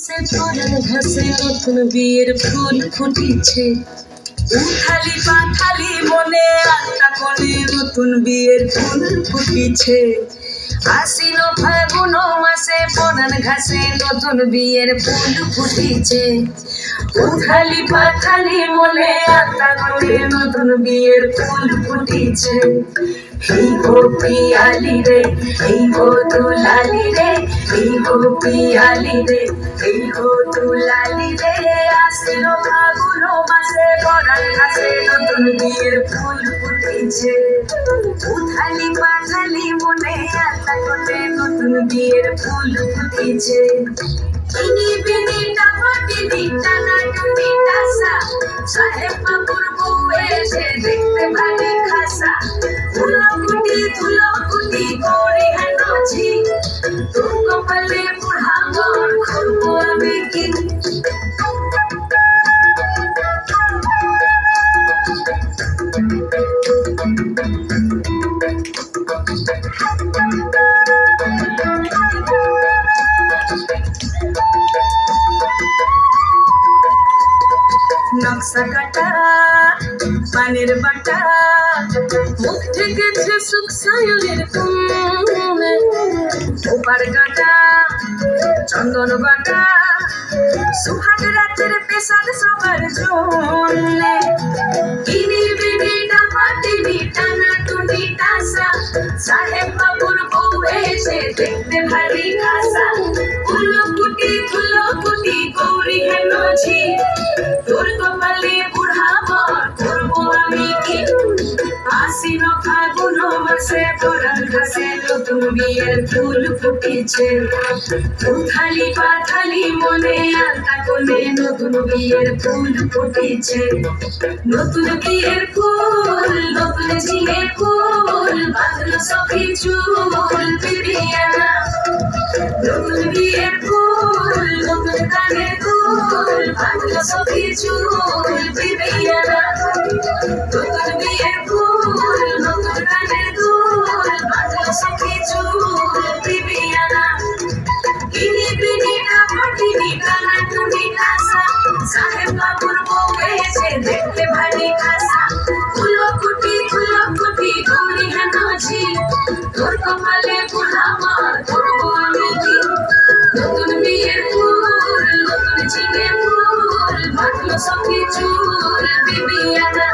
সে পরাণ ঘাসে নতুন বিয়ের ফুল ফুটিছে, উথালি পাথালি মনে আলতা কোণে নতুন বিয়ের ফুল ফুটিছে। আশ্বিন ফাগুন মাসে পরাণ ঘাসে নতুন বিয়ের ফুল ফুটিছে, উথালি পাথালি মনে আলতা কোণে নতুন বিয়ের ফুল ফুটিছে। এই গো পিয়ালি রে, এই গো দুলালি রে, এই গো পিয়ালি রে, এই গো দুলালি রে। আশ্বিন ফাগুন মাসে পরাণ ঘাসে নতুন বিয়ের ফুল ফুটিছে, উথালি পাথালি মনে আলতা কোণে নতুন বিয়ের ফুল ফুটিছে। ইনি বিনি টামাটিনি টানা টুনি টাসা, সাহেব বাবুর বউ এসে দেখতে ভারী খাসা। ধুলোকুটি করে হেনছি, তোর কপালে বুড়া মর করবো আমি কি। নকশা কাটা পানের বাটা, মুখ থেকেছে সুখ সায়নের কুমে। ওপার কাটা চন্দন বাটা, সুহাগ রাতের পেশাদ সবার জন্যে। ইনি বিনি ডাপাটিনি টানা টুনি টাসা, সাহেব বাবুর বউ এসে দেখতে ভারী খাসা। ধুলোকুটি গৌরী হেনছি, তোর কপালে বুড়া মর করবো আমি কি। আশ্বিন ফাগুন মাসে পরাণ ঘাসে নতুন বিয়ের ফুল ফুটিছে, উথালি পাথালি মনে আলতা কোণে নতুন বিয়ের ফুল ফুটিছে। নতুন বিয়ের ফুল নতুন ঝিঙে ফুল, বাঁধলো সখী চুল বিবিয়ানা। নতুন বিয়ের ফুল নতুন কানের দুল, বাঁধলো সখী চুল বিবিয়ানা। নতুন বিয়ের ফুল নতুন কানের দুল, বাঁধলো সখী চুল বিবিয়ানা। ইনি বিনি ডাপাটিনি টানা টুনি টাসা, সাহেব বাবুর বউ এসে দেখতে ভারী খাসা। ধুলোকুটি গৌরী হেনছি, তোর কপালে বুড়া মর করবো আমি কি। নতুন বিয়ের ফুল নতুন ঝিঙে ফুল, বাঁধলো সখী চুল বিবিয়ানা।